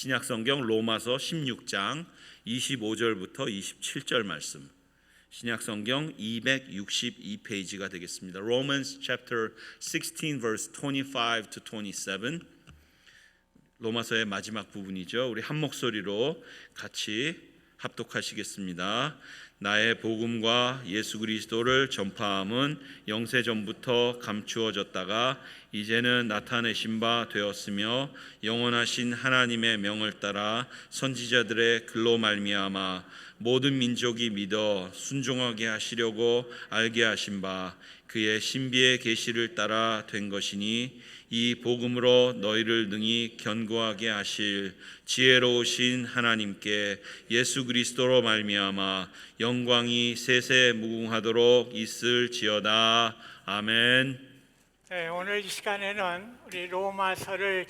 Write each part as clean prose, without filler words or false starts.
신약성경 로마서 16장 25절부터 27절 말씀, 신약성경 262페이지가 되겠습니다. Romans chapter 16 verse 25 to 27, 로마서의 마지막 부분이죠. 우리 한 목소리로 같이 합독하시겠습니다. 나의 복음과 예수 그리스도를 전파함은 영세전부터 감추어졌다가 이제는 나타내신 바 되었으며 영원하신 하나님의 명을 따라 선지자들의 글로 말미암아 모든 민족이 믿어 순종하게 하시려고 알게 하신 바 그의 신비의 계시를 따라 된 것이니 이 복음으로 너희를 능히 견고하게 하실 지혜로우신 하나님께 예수 그리스도로 말미암아 영광이 세세 무궁하도록 있을지어다. 아멘. 네, 오늘 이 시간에는 우리 로마서를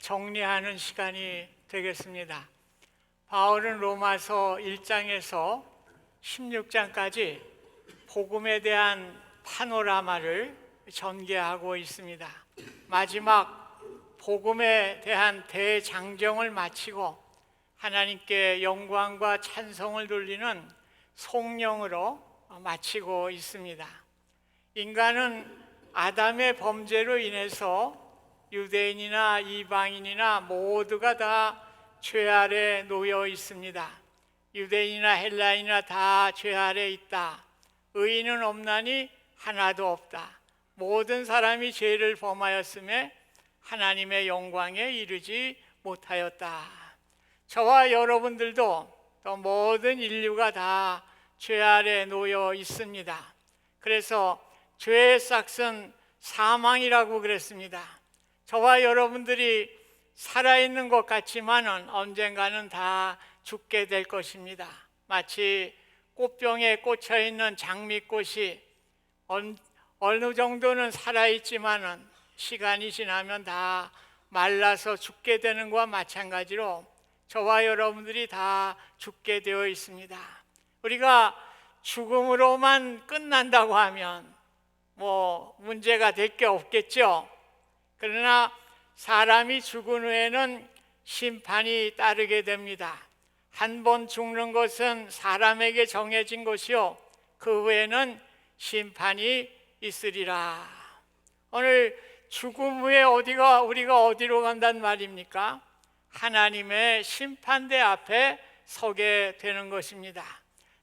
정리하는 시간이 되겠습니다. 바울은 로마서 1장에서 16장까지 복음에 대한 파노라마를 전개하고 있습니다. 마지막 복음에 대한 대장정을 마치고 하나님께 영광과 찬송을 돌리는 송령으로 마치고 있습니다. 인간은 아담의 범죄로 인해서 유대인이나 이방인이나 모두가 다 죄 아래 놓여 있습니다. 유대인이나 헬라인이나 다 죄 아래 있다. 의인은 없나니 하나도 없다. 모든 사람이 죄를 범하였음에 하나님의 영광에 이르지 못하였다. 저와 여러분들도 또 모든 인류가 다 죄 아래 놓여 있습니다. 그래서 죄의 싹은 사망이라고 그랬습니다. 저와 여러분들이 살아있는 것 같지만은 언젠가는 다 죽게 될 것입니다. 마치 꽃병에 꽂혀있는 장미꽃이 어느 정도는 살아있지만은 시간이 지나면 다 말라서 죽게 되는 것과 마찬가지로 저와 여러분들이 다 죽게 되어 있습니다. 우리가 죽음으로만 끝난다고 하면 문제가 될 게 없겠죠. 그러나 사람이 죽은 후에는 심판이 따르게 됩니다. 한 번 죽는 것은 사람에게 정해진 것이요 그 후에는 심판이 있으리라. 오늘 죽음 후에 우리가 어디로 간단 말입니까? 하나님의 심판대 앞에 서게 되는 것입니다.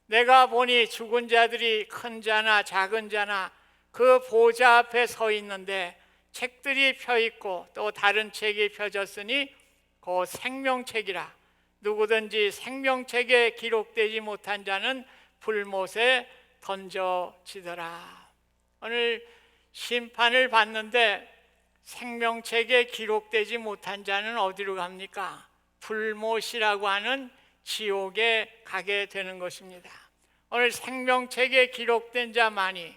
내가 보니 죽은 자들이 큰 자나 작은 자나 그 보좌 앞에 서 있는데 책들이 펴 있고 또 다른 책이 펴졌으니 그 생명책이라. 누구든지 생명책에 기록되지 못한 자는 불못에 던져지더라. 오늘 심판을 받는데 생명책에 기록되지 못한 자는 어디로 갑니까? 불못이라고 하는 지옥에 가게 되는 것입니다. 오늘 생명책에 기록된 자만이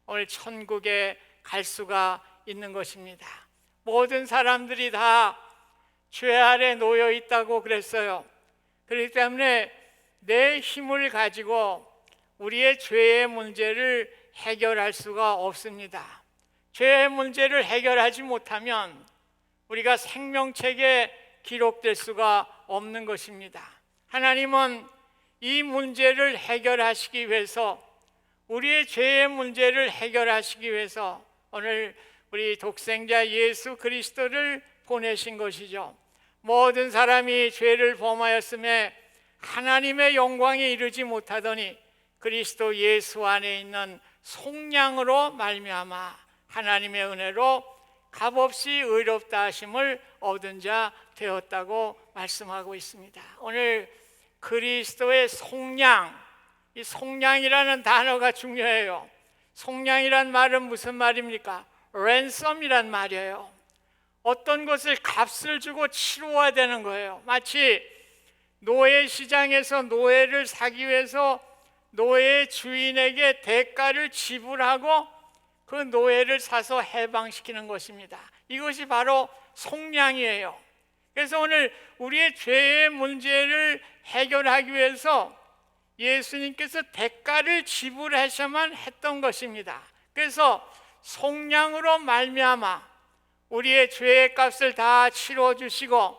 오늘 천국에 갈 수가 있는 것입니다. 모든 사람들이 다 죄 아래 놓여 있다고 그랬어요. 그렇기 때문에 내 힘을 가지고 우리의 죄의 문제를 해결할 수가 없습니다. 죄의 문제를 해결하지 못하면 우리가 생명책에 기록될 수가 없는 것입니다. 하나님은 이 문제를 해결하시기 위해서, 우리의 죄의 문제를 해결하시기 위해서 오늘 우리 독생자 예수 그리스도를 보내신 것이죠. 모든 사람이 죄를 범하였음에 하나님의 영광에 이르지 못하더니 그리스도 예수 안에 있는 속량으로 말미암아 하나님의 은혜로 값없이 의롭다 하심을 얻은 자 되었다고 말씀하고 있습니다. 오늘 그리스도의 속량, 이 속량이라는 단어가 중요해요. 속량이란 말은 무슨 말입니까? 랜섬이란 말이에요. 어떤 것을 값을 주고 치루어야 되는 거예요. 마치 노예 시장에서 노예를 사기 위해서 노예 주인에게 대가를 지불하고 그 노예를 사서 해방시키는 것입니다. 이것이 바로 속량이에요. 그래서 오늘 우리의 죄의 문제를 해결하기 위해서 예수님께서 대가를 지불하셔야만 했던 것입니다. 그래서 속량으로 말미암아 우리의 죄의 값을 다 치러주시고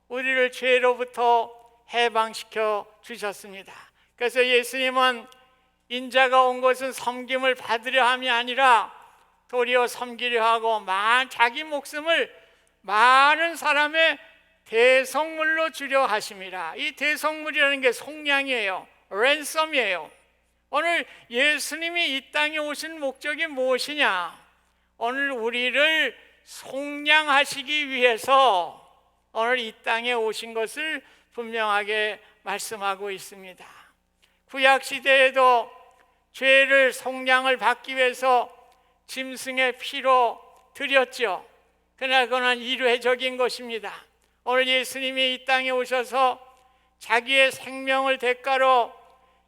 우리를 죄로부터 해방시켜 주셨습니다. 그래서 예수님은 인자가 온 것은 섬김을 받으려 함이 아니라 도리어 섬기려 하고 자기 목숨을 많은 사람의 대속물로 주려 하심이라. 이 대속물이라는 게 속량이에요. 랜섬이에요. 오늘 예수님이 이 땅에 오신 목적이 무엇이냐? 오늘 우리를 속량하시기 위해서 오늘 이 땅에 오신 것을 분명하게 말씀하고 있습니다. 구약 시대에도 죄를 속량을 받기 위해서 짐승의 피로 드렸죠. 그러나 그건 일회적인 것입니다. 오늘 예수님이 이 땅에 오셔서 자기의 생명을 대가로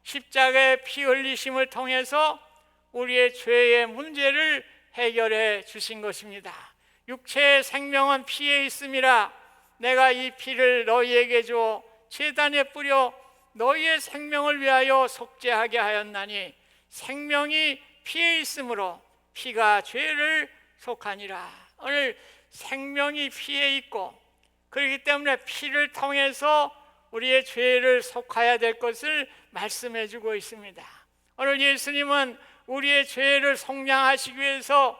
십자가의 피 흘리심을 통해서 우리의 죄의 문제를 해결해 주신 것입니다. 육체의 생명은 피에 있음이라 내가 이 피를 너희에게 줘 제단에 뿌려 너희의 생명을 위하여 속죄하게 하였나니 생명이 피에 있으므로 피가 죄를 속하니라. 오늘 생명이 피에 있고 그렇기 때문에 피를 통해서 우리의 죄를 속하여야 될 것을 말씀해 주고 있습니다. 오늘 예수님은 우리의 죄를 속량하시기 위해서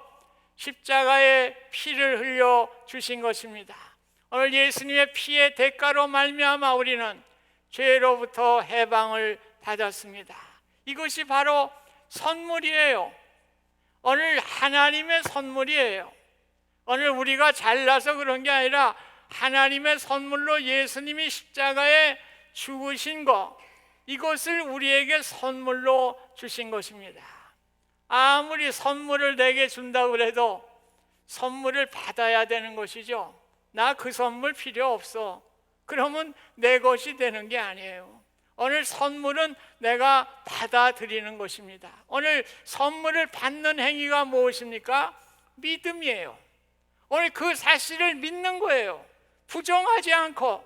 십자가에 피를 흘려 주신 것입니다. 오늘 예수님의 피의 대가로 말미암아 우리는 죄로부터 해방을 받았습니다. 이것이 바로 선물이에요. 오늘 하나님의 선물이에요. 오늘 우리가 잘나서 그런 게 아니라 하나님의 선물로 예수님이 십자가에 죽으신 것, 이것을 우리에게 선물로 주신 것입니다. 아무리 선물을 내게 준다고 해도 선물을 받아야 되는 것이죠. 나 그 선물 필요 없어. 그러면 내 것이 되는 게 아니에요. 오늘 선물은 내가 받아들이는 것입니다. 오늘 선물을 받는 행위가 무엇입니까? 믿음이에요. 오늘 그 사실을 믿는 거예요. 부정하지 않고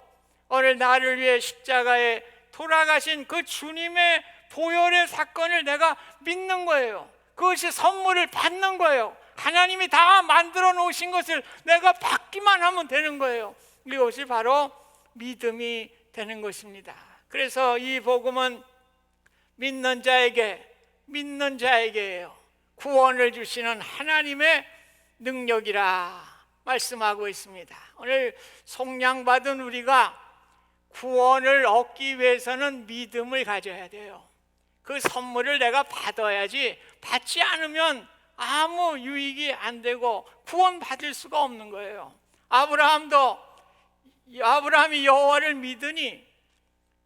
오늘 나를 위해 십자가에 돌아가신 그 주님의 보혈의 사건을 내가 믿는 거예요. 그것이 선물을 받는 거예요. 하나님이 다 만들어 놓으신 것을 내가 받기만 하면 되는 거예요. 이것이 바로 믿음이 되는 것입니다. 그래서 이 복음은 믿는 자에게예요. 구원을 주시는 하나님의 능력이라 말씀하고 있습니다. 오늘 속량받은 우리가 구원을 얻기 위해서는 믿음을 가져야 돼요. 그 선물을 내가 받아야지, 받지 않으면 아무 유익이 안 되고 구원받을 수가 없는 거예요. 아브라함이 여호와를 믿으니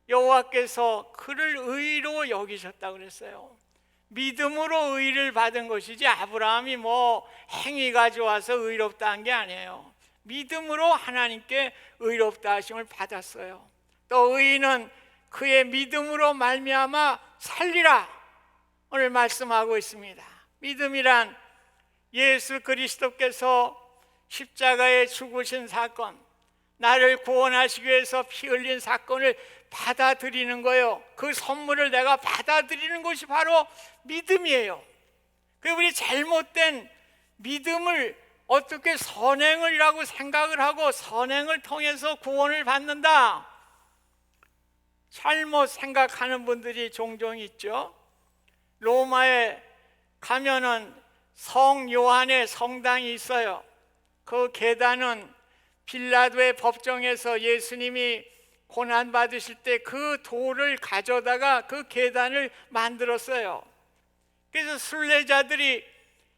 여호와께서 그를 의로 여기셨다고 그랬어요. 믿음으로 의를 받은 것이지 아브라함이 행위가 좋아서 의롭다 한 게 아니에요. 믿음으로 하나님께 의롭다 하심을 받았어요. 또 의인은 그의 믿음으로 말미암아 살리라 오늘 말씀하고 있습니다. 믿음이란 예수 그리스도께서 십자가에 죽으신 사건, 나를 구원하시기 위해서 피 흘린 사건을 받아들이는 거예요. 그 선물을 내가 받아들이는 것이 바로 믿음이에요. 그리고 우리 잘못된 믿음을 어떻게 선행이라고 생각을 하고 선행을 통해서 구원을 받는다, 잘못 생각하는 분들이 종종 있죠. 로마에 가면은 성 요한의 성당이 있어요. 그 계단은 빌라도의 법정에서 예수님이 고난 받으실 때 그 돌을 가져다가 그 계단을 만들었어요. 그래서 순례자들이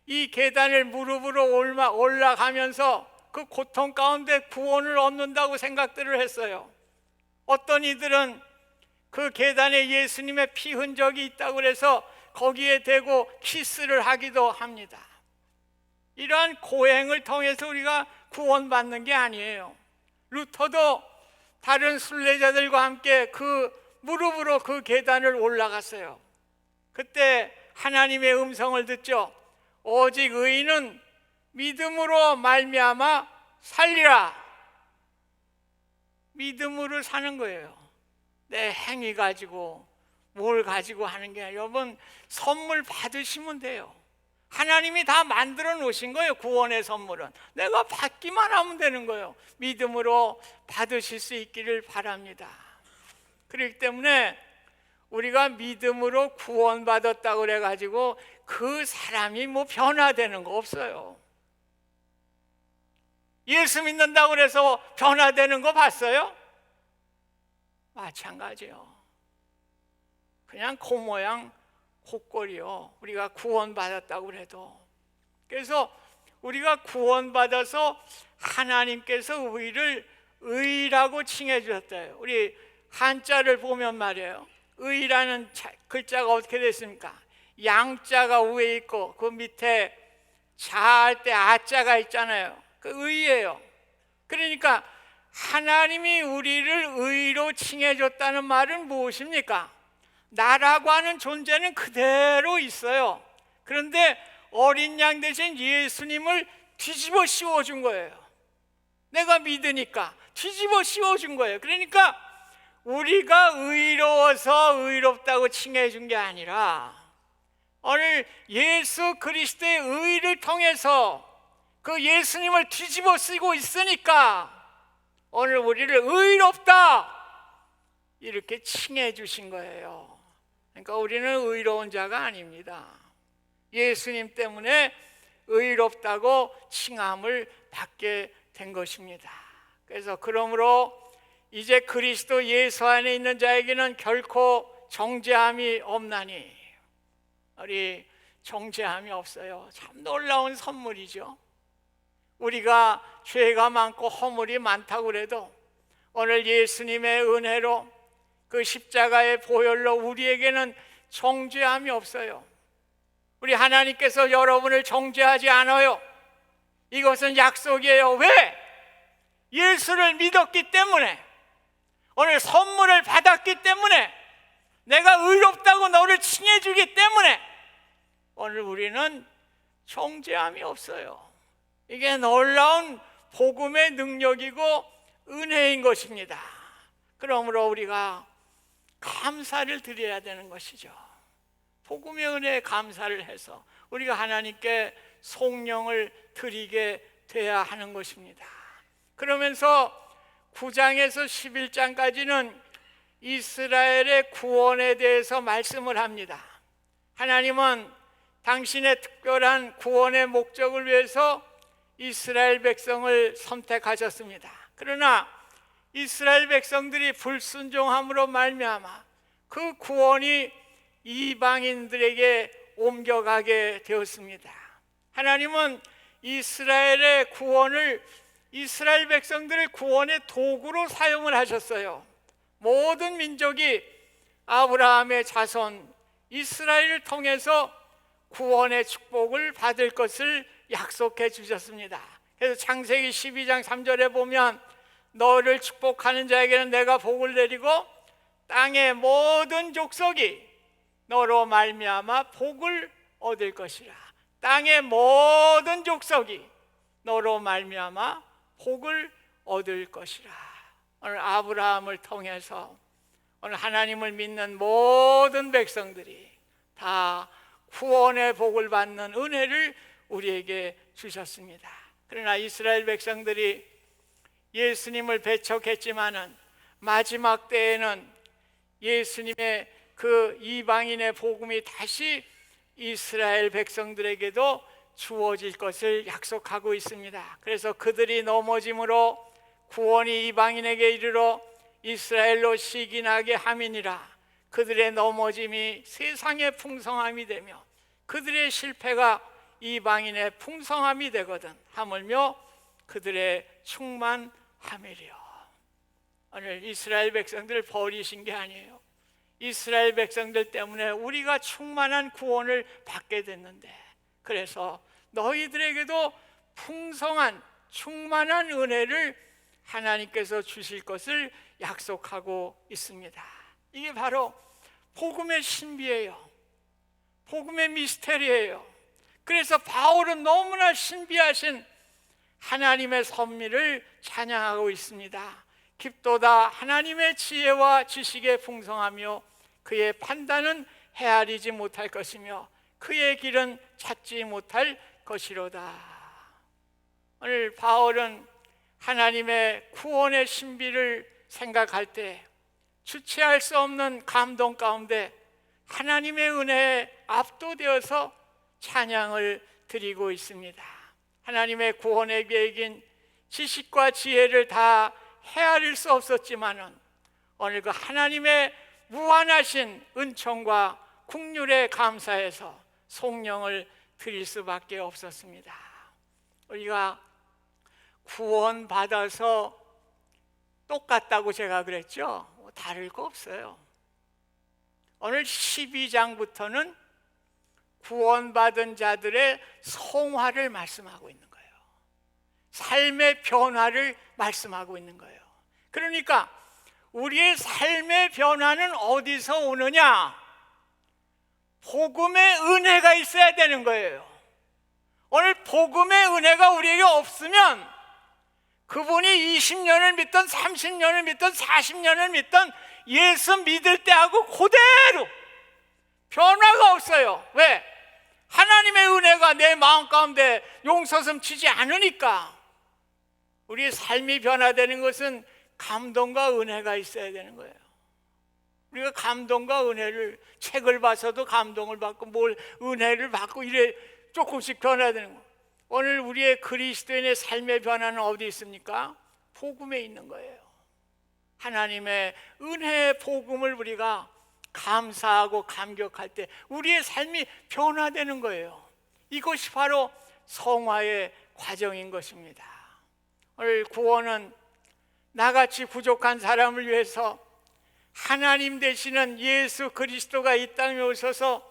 이 계단을 무릎으로 올라가면서 그 고통 가운데 구원을 얻는다고 생각들을 했어요. 어떤 이들은 그 계단에 예수님의 피 흔적이 있다고 해서 거기에 대고 키스를 하기도 합니다. 이러한 고행을 통해서 우리가 구원받는 게 아니에요. 루터도 다른 순례자들과 함께 그 무릎으로 그 계단을 올라갔어요. 그때 하나님의 음성을 듣죠. 오직 의인은 믿음으로 말미암아 살리라. 믿음으로 사는 거예요. 내 행위 가지고 뭘 가지고 하는 게 아니라, 여러분 선물 받으시면 돼요. 하나님이 다 만들어 놓으신 거예요. 구원의 선물은 내가 받기만 하면 되는 거예요. 믿음으로 받으실 수 있기를 바랍니다. 그렇기 때문에 우리가 믿음으로 구원받았다고 그래가지고 그 사람이 뭐 변화되는 거 없어요. 예수 믿는다고 그래서 변화되는 거 봤어요? 마찬가지요. 그냥 코 모양 콧골이요. 우리가 구원받았다고 그래도. 그래서 우리가 구원받아서 하나님께서 우리를 의라고 칭해 주셨대요. 우리 한자를 보면 말이에요. 의라는 글자가 어떻게 됐습니까? 양자가 위에 있고 그 밑에 자할 때 아자가 있잖아요. 그 의예요. 그러니까 하나님이 우리를 의로 칭해 줬다는 말은 무엇입니까? 나라고 하는 존재는 그대로 있어요. 그런데 어린 양 대신 예수님을 뒤집어 씌워준 거예요. 내가 믿으니까 뒤집어 씌워준 거예요. 그러니까 우리가 의로워서 의롭다고 칭해 준 게 아니라 오늘 예수 그리스도의 의를 통해서 그 예수님을 뒤집어 쓰고 있으니까 오늘 우리를 의롭다 이렇게 칭해 주신 거예요. 그러니까 우리는 의로운 자가 아닙니다. 예수님 때문에 의롭다고 칭함을 받게 된 것입니다. 그래서 그러므로 이제 그리스도 예수 안에 있는 자에게는 결코 정죄함이 없나니, 우리 정죄함이 없어요. 참 놀라운 선물이죠. 우리가 죄가 많고 허물이 많다고 그래도 오늘 예수님의 은혜로 그 십자가의 보혈로 우리에게는 정죄함이 없어요. 우리 하나님께서 여러분을 정죄하지 않아요. 이것은 약속이에요. 왜? 예수를 믿었기 때문에, 오늘 선물을 받았기 때문에, 내가 의롭다고 너를 칭해주기 때문에 오늘 우리는 정죄함이 없어요. 이게 놀라운 복음의 능력이고 은혜인 것입니다. 그러므로 우리가 감사를 드려야 되는 것이죠. 복음의 은혜에 감사를 해서 우리가 하나님께 송영을 드리게 돼야 하는 것입니다. 그러면서 9장에서 11장까지는 이스라엘의 구원에 대해서 말씀을 합니다. 하나님은 당신의 특별한 구원의 목적을 위해서 이스라엘 백성을 선택하셨습니다. 그러나 이스라엘 백성들이 불순종함으로 말미암아 그 구원이 이방인들에게 옮겨가게 되었습니다. 하나님은 이스라엘의 구원을, 이스라엘 백성들의 구원의 도구로 사용을 하셨어요. 모든 민족이 아브라함의 자손 이스라엘을 통해서 구원의 축복을 받을 것을 약속해 주셨습니다. 그래서 창세기 12장 3절에 보면 너를 축복하는 자에게는 내가 복을 내리고 땅의 모든 족속이 너로 말미암아 복을 얻을 것이라. 땅의 모든 족속이 너로 말미암아 복을 얻을 것이라. 오늘 아브라함을 통해서 오늘 하나님을 믿는 모든 백성들이 다 구원의 복을 받는 은혜를 우리에게 주셨습니다. 그러나 이스라엘 백성들이 예수님을 배척했지만은 마지막 때에는 예수님의 그 이방인의 복음이 다시 이스라엘 백성들에게도 주어질 것을 약속하고 있습니다. 그래서 그들이 넘어짐으로 구원이 이방인에게 이르러 이스라엘로 시기나게 함이니라. 그들의 넘어짐이 세상의 풍성함이 되며 그들의 실패가 이방인의 풍성함이 되거든 하물며 그들의 충만함이리요. 오늘 이스라엘 백성들을 버리신 게 아니에요. 이스라엘 백성들 때문에 우리가 충만한 구원을 받게 됐는데, 그래서 너희들에게도 풍성한 충만한 은혜를 하나님께서 주실 것을 약속하고 있습니다. 이게 바로 복음의 신비예요. 복음의 미스테리예요. 그래서 바울은 너무나 신비하신 하나님의 섭리를 찬양하고 있습니다. 깊도다 하나님의 지혜와 지식의 풍성하며 그의 판단은 헤아리지 못할 것이며 그의 길은 찾지 못할 것이로다. 오늘 바울은 하나님의 구원의 신비를 생각할 때 주체할 수 없는 감동 가운데 하나님의 은혜에 압도되어서 찬양을 드리고 있습니다. 하나님의 구원의 계획인 지식과 지혜를 다 헤아릴 수 없었지만은 오늘 그 하나님의 무한하신 은총과 긍휼에 감사해서 송영을 드릴 수밖에 없었습니다. 우리가 구원받아서 똑같다고 제가 그랬죠? 다를 거 없어요. 오늘 12장부터는 구원받은 자들의 성화를 말씀하고 있는 거예요. 삶의 변화를 말씀하고 있는 거예요. 그러니까 우리의 삶의 변화는 어디서 오느냐? 복음의 은혜가 있어야 되는 거예요. 오늘 복음의 은혜가 우리에게 없으면 그분이 20년을 믿던 30년을 믿던 40년을 믿던 예수 믿을 때하고 그대로 변화가 없어요. 왜? 하나님의 은혜가 내 마음 가운데 용서섬 치지 않으니까. 우리의 삶이 변화되는 것은 감동과 은혜가 있어야 되는 거예요. 우리가 감동과 은혜를 책을 봐서도 감동을 받고 뭘 은혜를 받고 이래 조금씩 변화되는 거예요. 오늘 우리의 그리스도인의 삶의 변화는 어디 있습니까? 복음에 있는 거예요. 하나님의 은혜의 복음을 우리가 감사하고 감격할 때 우리의 삶이 변화되는 거예요. 이것이 바로 성화의 과정인 것입니다. 오늘 구원은 나같이 부족한 사람을 위해서 하나님 되시는 예수 그리스도가 이 땅에 오셔서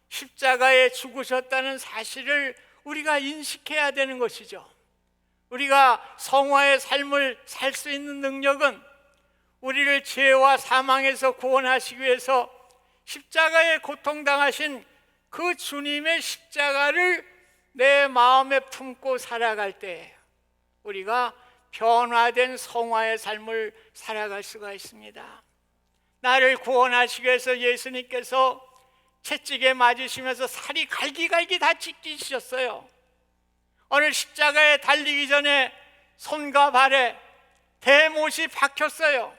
십자가에 죽으셨다는 사실을 우리가 인식해야 되는 것이죠. 우리가 성화의 삶을 살 수 있는 능력은 우리를 죄와 사망에서 구원하시기 위해서 십자가에 고통당하신 그 주님의 십자가를 내 마음에 품고 살아갈 때 우리가 변화된 성화의 삶을 살아갈 수가 있습니다. 나를 구원하시기 위해서 예수님께서 채찍에 맞으시면서 살이 갈기갈기 다 찢기셨어요. 오늘 십자가에 달리기 전에 손과 발에 대못이 박혔어요.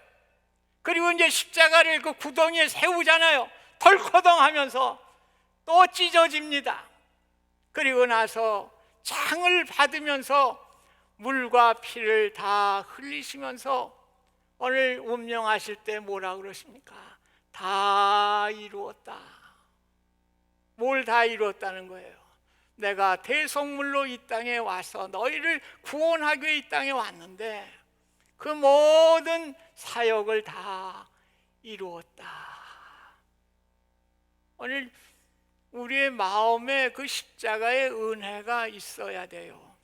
그리고 이제 십자가를 그 구덩이에 세우잖아요. 덜커덩 하면서 또 찢어집니다. 그리고 나서 장을 받으면서 물과 피를 다 흘리시면서 오늘 운명하실 때 뭐라 그러십니까? 다 이루었다. 뭘 다 이루었다는 거예요? 내가 대속물로 이 땅에 와서 너희를 구원하기 위해 이 땅에 왔는데 그 모든 사역을 다 이루었다. 오늘 우리의 마음에 그 십자가의 은혜가 있어야 돼요.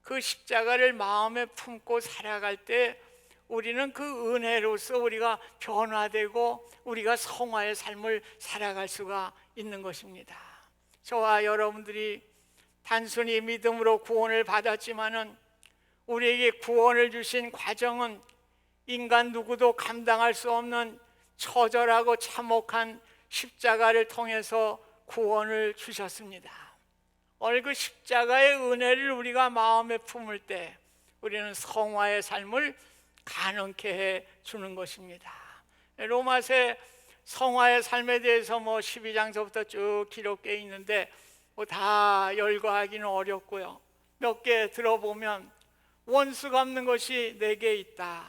그 십자가를 마음에 품고 살아갈 때 우리는 그 은혜로서 우리가 변화되고 우리가 성화의 삶을 살아갈 수가 있는 것입니다. 저와 여러분들이 단순히 믿음으로 구원을 받았지만은 우리에게 구원을 주신 과정은 인간 누구도 감당할 수 없는 처절하고 참혹한 십자가를 통해서 구원을 주셨습니다. 오늘 그 십자가의 은혜를 우리가 마음에 품을 때 우리는 성화의 삶을 가능케 해 주는 것입니다. 로마서 성화의 삶에 대해서 12장서부터 쭉 기록되어 있는데 다 열거하기는 어렵고요. 몇 개 들어보면 원수가 없는 것이 내게 있다.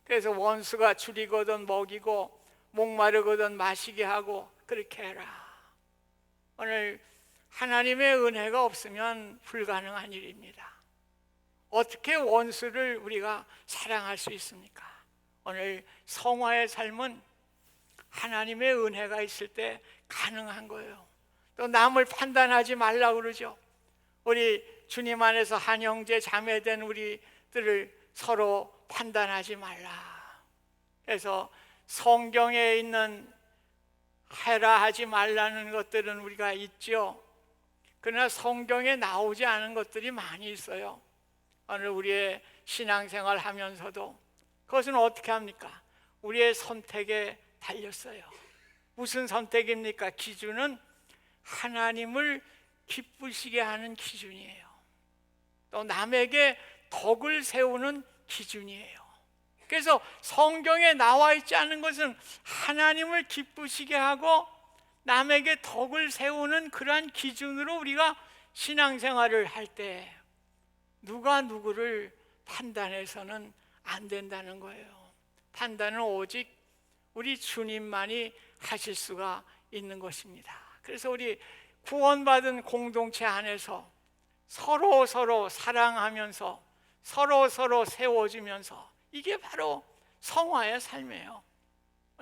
그래서 원수가 줄이거든 먹이고 목마르거든 마시게 하고 그렇게 해라. 오늘 하나님의 은혜가 없으면 불가능한 일입니다. 어떻게 원수를 우리가 사랑할 수 있습니까? 오늘 성화의 삶은 하나님의 은혜가 있을 때 가능한 거예요. 또 남을 판단하지 말라고 그러죠. 우리 주님 안에서 한 형제 자매된 우리들을 서로 판단하지 말라. 그래서 성경에 있는 해라 하지 말라는 것들은 우리가 있죠. 그러나 성경에 나오지 않은 것들이 많이 있어요. 오늘 우리의 신앙생활 하면서도 그것은 어떻게 합니까? 우리의 선택에 달렸어요. 무슨 선택입니까? 기준은 하나님을 기쁘시게 하는 기준이에요. 또 남에게 덕을 세우는 기준이에요. 그래서 성경에 나와 있지 않은 것은 하나님을 기쁘시게 하고 남에게 덕을 세우는 그러한 기준으로 우리가 신앙생활을 할 때 누가 누구를 판단해서는 안 된다는 거예요. 판단은 오직 우리 주님만이 하실 수가 있는 것입니다. 그래서 우리 구원받은 공동체 안에서 서로 사랑하면서 서로 세워주면서 이게 바로 성화의 삶이에요.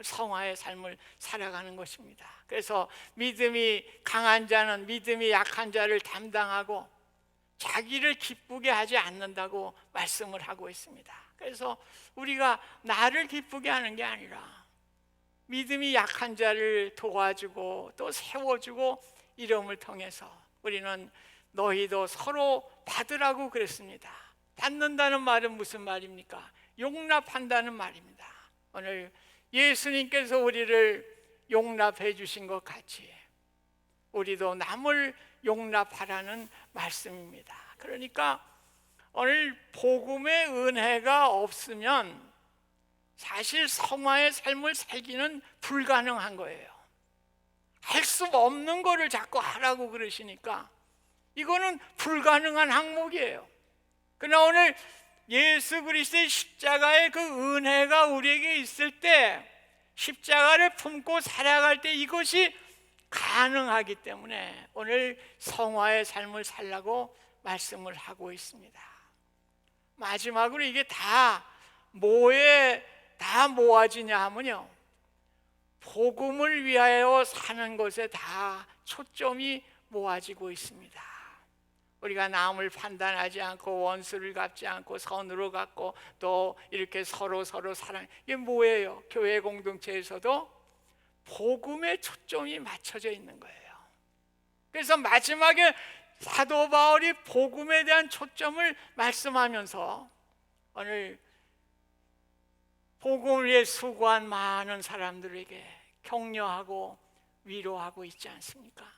성화의 삶을 살아가는 것입니다. 그래서 믿음이 강한 자는 믿음이 약한 자를 담당하고 자기를 기쁘게 하지 않는다고 말씀을 하고 있습니다. 그래서 우리가 나를 기쁘게 하는 게 아니라 믿음이 약한 자를 도와주고 또 세워주고 이름을 통해서 우리는 너희도 서로 받으라고 그랬습니다. 받는다는 말은 무슨 말입니까? 용납한다는 말입니다. 오늘 예수님께서 우리를 용납해 주신 것 같이 우리도 남을 용납하라는 말씀입니다. 그러니까 오늘 복음의 은혜가 없으면 사실 성화의 삶을 살기는 불가능한 거예요. 할 수 없는 거를 자꾸 하라고 그러시니까 이거는 불가능한 항목이에요. 그러나 오늘 예수 그리스도의 십자가의 그 은혜가 우리에게 있을 때 십자가를 품고 살아갈 때 이것이 가능하기 때문에 오늘 성화의 삶을 살라고 말씀을 하고 있습니다. 마지막으로 이게 다 뭐에 다 모아지냐 하면요, 복음을 위하여 사는 것에 다 초점이 모아지고 있습니다. 우리가 남을 판단하지 않고 원수를 갚지 않고 선으로 갚고 또 이렇게 서로 사랑, 이게 뭐예요? 교회 공동체에서도 복음에 초점이 맞춰져 있는 거예요. 그래서 마지막에 사도 바울이 복음에 대한 초점을 말씀하면서 오늘 복음을 위해 수고한 많은 사람들에게 격려하고 위로하고 있지 않습니까?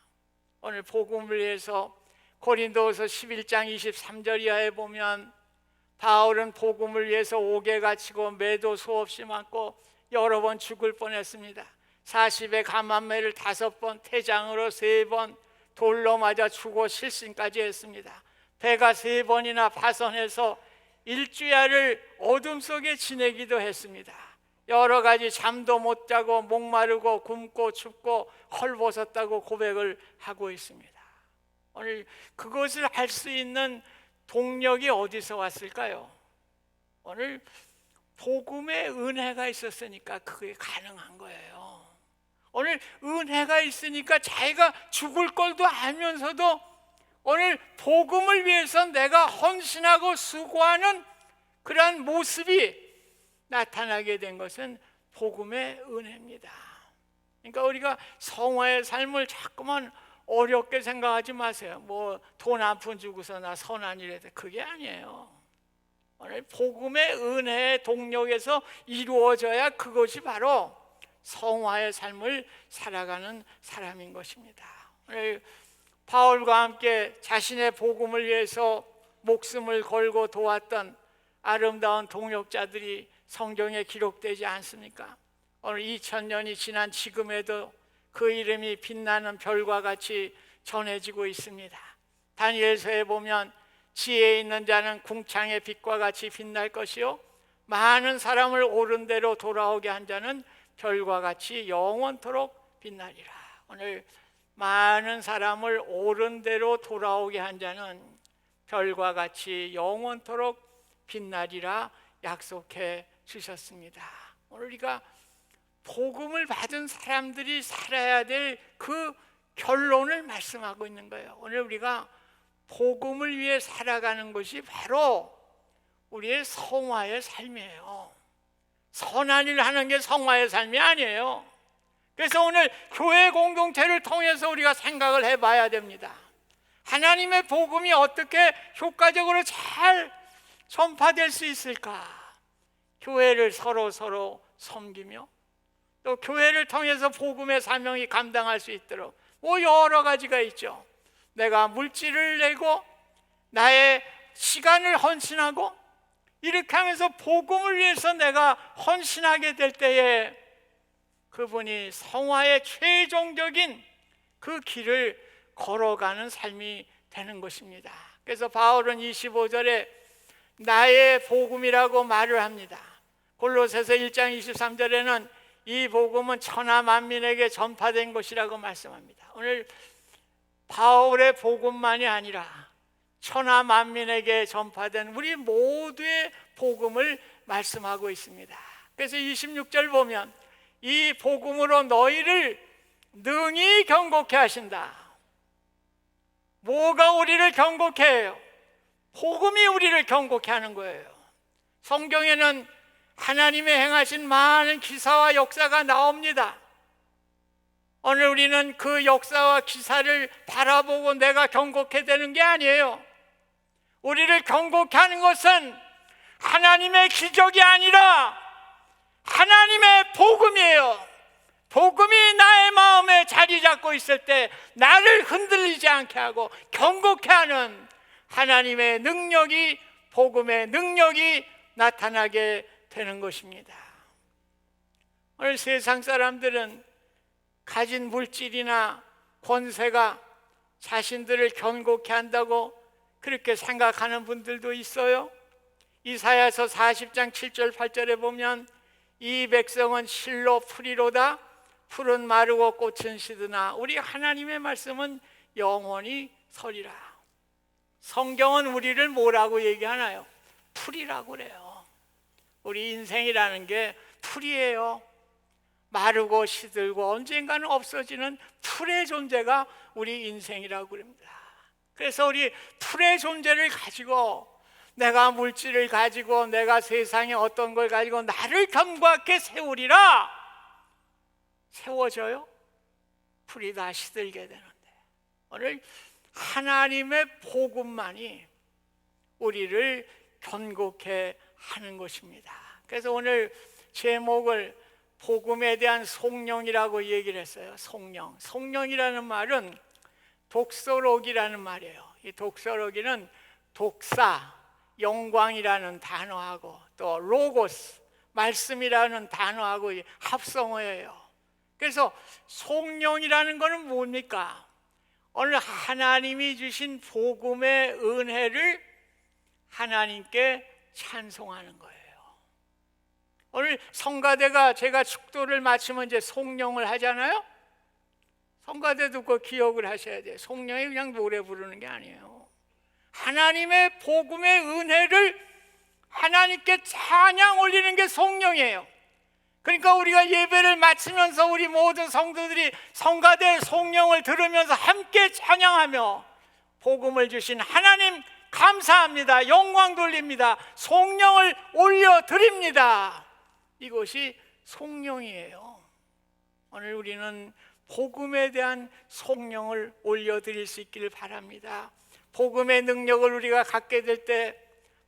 오늘 복음을 위해서 고린도서 11장 23절 이하에 보면 바울은 복음을 위해서 옥에 갇히고 매도 수없이 맞고 여러 번 죽을 뻔했습니다. 40에 감암매를 5번, 태장으로 3번, 돌로 맞아 죽어 실신까지 했습니다. 배가 3번이나 파손해서 일주야를 어둠 속에 지내기도 했습니다. 여러 가지 잠도 못 자고 목마르고 굶고 춥고 헐벗었다고 고백을 하고 있습니다. 오늘 그것을 할 수 있는 동력이 어디서 왔을까요? 오늘 복음의 은혜가 있었으니까 그게 가능한 거예요. 오늘 은혜가 있으니까 자기가 죽을 걸도 알면서도 오늘 복음을 위해서 내가 헌신하고 수고하는 그러한 모습이 나타나게 된 것은 복음의 은혜입니다. 그러니까 우리가 성화의 삶을 자꾸만 어렵게 생각하지 마세요. 뭐 돈 한 푼 주고서 나 선한 일 해도 그게 아니에요. 오늘 복음의 은혜의 동력에서 이루어져야 그것이 바로 성화의 삶을 살아가는 사람인 것입니다. 오늘 바울과 함께 자신의 복음을 위해서 목숨을 걸고 도왔던 아름다운 동역자들이 성경에 기록되지 않습니까? 오늘 2000년이 지난 지금에도 그 이름이 빛나는 별과 같이 전해지고 있습니다. 다니엘서에 보면 지혜 있는 자는 궁창의 빛과 같이 빛날 것이요 많은 사람을 옳은 대로 돌아오게 한 자는 별과 같이 영원토록 빛나리라. 오늘 많은 사람을 옳은 대로 돌아오게 한 자는 별과 같이 영원토록 빛나리라 약속해 주셨습니다. 오늘 우리가 복음을 받은 사람들이 살아야 될 그 결론을 말씀하고 있는 거예요. 오늘 우리가 복음을 위해 살아가는 것이 바로 우리의 성화의 삶이에요. 선한 일을 하는 게 성화의 삶이 아니에요. 그래서 오늘 교회 공동체를 통해서 우리가 생각을 해봐야 됩니다. 하나님의 복음이 어떻게 효과적으로 잘 전파될 수 있을까? 교회를 서로 섬기며 또 교회를 통해서 복음의 사명이 감당할 수 있도록 뭐 여러 가지가 있죠. 내가 물질을 내고 나의 시간을 헌신하고 이렇게 하면서 복음을 위해서 내가 헌신하게 될 때에 그분이 성화의 최종적인 그 길을 걸어가는 삶이 되는 것입니다. 그래서 바울은 25절에 나의 복음이라고 말을 합니다. 골로새서 1장 23절에는 이 복음은 천하 만민에게 전파된 것이라고 말씀합니다. 오늘 바울의 복음만이 아니라 천하 만민에게 전파된 우리 모두의 복음을 말씀하고 있습니다. 그래서 26절 보면 이 복음으로 너희를 능히 경고케 하신다. 뭐가 우리를 경고케 해요? 복음이 우리를 경고케 하는 거예요. 성경에는 하나님의 행하신 많은 기사와 역사가 나옵니다. 오늘 우리는 그 역사와 기사를 바라보고 내가 경고케 되는 게 아니에요. 우리를 경고케 하는 것은 하나님의 기적이 아니라 하나님의 복음이에요. 복음이 나의 마음에 자리 잡고 있을 때 나를 흔들리지 않게 하고 경고케 하는 하나님의 능력이, 복음의 능력이 나타나게 되는 것입니다. 오늘 세상 사람들은 가진 물질이나 권세가 자신들을 견고케 한다고 그렇게 생각하는 분들도 있어요. 이사야서 40장 7절 8절에 보면 이 백성은 실로 풀이로다 풀은 마르고 꽃은 시드나 우리 하나님의 말씀은 영원히 서리라. 성경은 우리를 뭐라고 얘기하나요? 풀이라고 그래요. 우리 인생이라는 게 풀이에요. 마르고 시들고 언젠가는 없어지는 풀의 존재가 우리 인생이라고 그럽니다. 그래서 우리 풀의 존재를 가지고 내가 물질을 가지고 내가 세상에 어떤 걸 가지고 나를 견고하게 세우리라. 세워져요? 풀이 다 시들게 되는데 오늘 하나님의 복음만이 우리를 견고케 하는 것입니다. 그래서 오늘 제목을 복음에 대한 송령이라고 얘기를 했어요. 송령. 송령이라는 말은 독서록이라는 말이에요. 이 독서록이는 독사, 영광이라는 단어하고 또 로고스, 말씀이라는 단어하고 합성어예요. 그래서 송령이라는 것은 뭡니까? 오늘 하나님이 주신 복음의 은혜를 하나님께 찬송하는 거예요. 오늘 성가대가 제가 축도를 마치면 이제 송령을 하잖아요. 성가대도 그 기억을 하셔야 돼요. 송령이 그냥 노래 부르는 게 아니에요. 하나님의 복음의 은혜를 하나님께 찬양 올리는 게 송령이에요. 그러니까 우리가 예배를 마치면서 우리 모든 성도들이 성가대 송령을 들으면서 함께 찬양하며 복음을 주신 하나님 감사합니다. 영광 돌립니다. 송령을 올려드립니다. 이것이 송령이에요. 오늘 우리는 복음에 대한 송령을 올려드릴 수 있기를 바랍니다. 복음의 능력을 우리가 갖게 될 때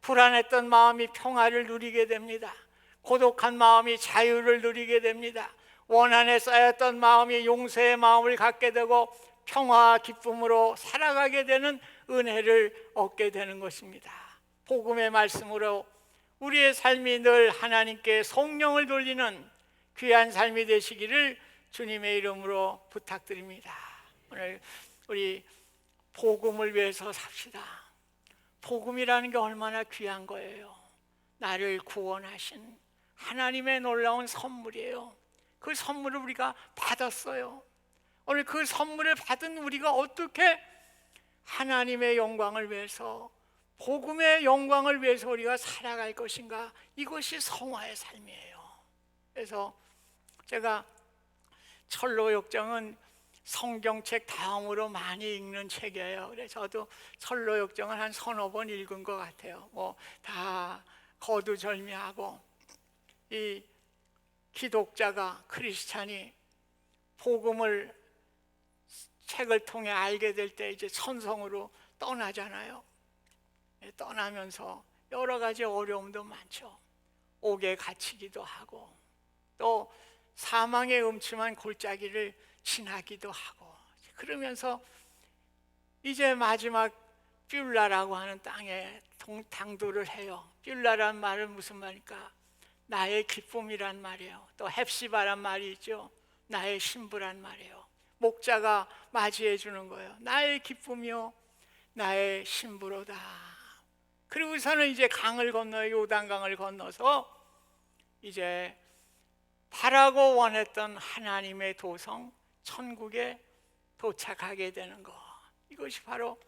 불안했던 마음이 평화를 누리게 됩니다. 고독한 마음이 자유를 누리게 됩니다. 원한에 쌓였던 마음이 용서의 마음을 갖게 되고 평화와 기쁨으로 살아가게 되는 은혜를 얻게 되는 것입니다. 복음의 말씀으로 우리의 삶이 늘 하나님께 송령을 돌리는 귀한 삶이 되시기를 주님의 이름으로 부탁드립니다. 오늘 우리 복음을 위해서 삽시다. 복음이라는 게 얼마나 귀한 거예요. 나를 구원하신 하나님의 놀라운 선물이에요. 그 선물을 우리가 받았어요. 오늘 그 선물을 받은 우리가 어떻게 하나님의 영광을 위해서, 복음의 영광을 위해서 우리가 살아갈 것인가? 이것이 성화의 삶이에요. 그래서 제가 철로역정은 성경책 다음으로 많이 읽는 책이에요. 그래서 저도 철로역정을 한 서너 번 읽은 것 같아요. 뭐 다 거두절미하고 이 기독자가, 크리스찬이 복음을 책을 통해 알게 될 때 이제 천성으로 떠나잖아요. 떠나면서 여러 가지 어려움도 많죠. 옥에 갇히기도 하고 또 사망의 음침한 골짜기를 지나기도 하고 그러면서 이제 마지막 뷸라라고 하는 땅에 당도를 해요. 뷸라란 말은 무슨 말입니까? 나의 기쁨이란 말이에요. 또 헵시바란 말이 있죠. 나의 신부란 말이에요. 목자가 맞이해 주는 거예요. 나의 기쁨이요 나의 신부로다. 그리고서는 이제 강을 건너요. 요단강을 건너서 이제 바라고 원했던 하나님의 도성 천국에 도착하게 되는 거. 이것이 바로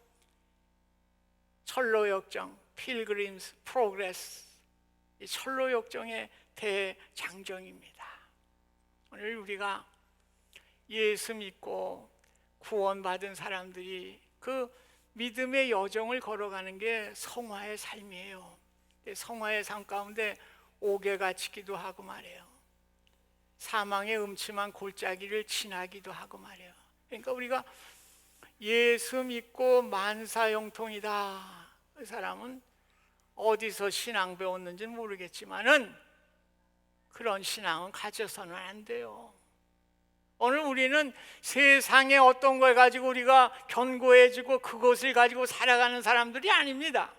철로역정, 필그림스 프로그레스, 철로역정의 대장정입니다. 오늘 우리가 예수 믿고 구원받은 사람들이 그 믿음의 여정을 걸어가는 게 성화의 삶이에요. 성화의 삶 가운데 옥에 갇히기도 하고 말이에요. 사망의 음침한 골짜기를 지나기도 하고 말이에요. 그러니까 우리가 예수 믿고 만사형통이다. 그 사람은 어디서 신앙 배웠는지는 모르겠지만은 그런 신앙은 가져서는 안 돼요. 오늘 우리는 세상의 어떤 걸 가지고 우리가 견고해지고 그것을 가지고 살아가는 사람들이 아닙니다.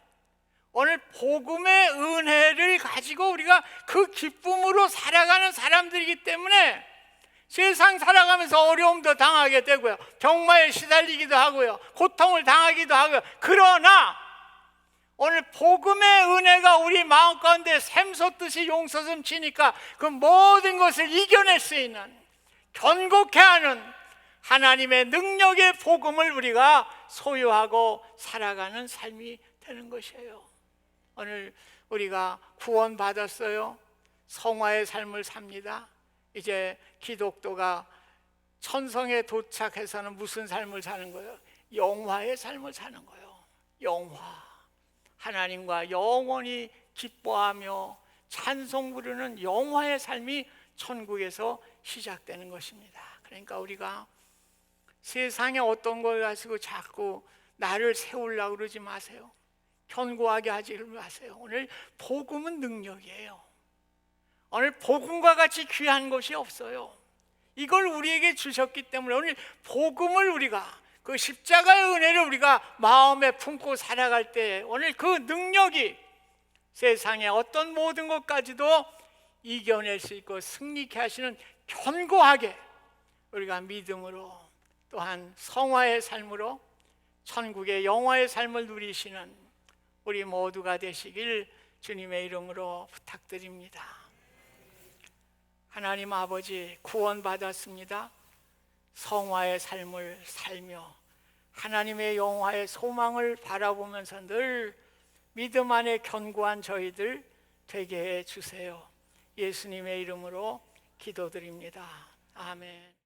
오늘 복음의 은혜를 가지고 우리가 그 기쁨으로 살아가는 사람들이기 때문에 세상 살아가면서 어려움도 당하게 되고요, 병마에 시달리기도 하고요, 고통을 당하기도 하고요. 그러나 오늘 복음의 은혜가 우리 마음 가운데 샘솟듯이 용솟음 치니까 그 모든 것을 이겨낼 수 있는, 견고케 하는 하나님의 능력의 복음을 우리가 소유하고 살아가는 삶이 되는 것이에요. 오늘 우리가 구원받았어요. 성화의 삶을 삽니다. 이제 기독교가 천성에 도착해서는 무슨 삶을 사는 거예요? 영화의 삶을 사는 거예요. 영화. 하나님과 영원히 기뻐하며 찬송 부르는 영화의 삶이 천국에서 시작되는 것입니다. 그러니까 우리가 세상에 어떤 걸 가지고 자꾸 나를 세우려고 그러지 마세요. 견고하게 하지 마세요. 오늘 복음은 능력이에요. 오늘 복음과 같이 귀한 것이 없어요. 이걸 우리에게 주셨기 때문에 오늘 복음을 우리가, 그 십자가의 은혜를 우리가 마음에 품고 살아갈 때 오늘 그 능력이 세상의 어떤 모든 것까지도 이겨낼 수 있고 승리케 하시는, 견고하게 우리가 믿음으로 또한 성화의 삶으로 천국의 영화의 삶을 누리시는 우리 모두가 되시길 주님의 이름으로 부탁드립니다. 하나님 아버지, 구원받았습니다. 성화의 삶을 살며 하나님의 영화의 소망을 바라보면서 늘 믿음 안에 견고한 저희들 되게 해 주세요. 예수님의 이름으로 기도드립니다. 아멘.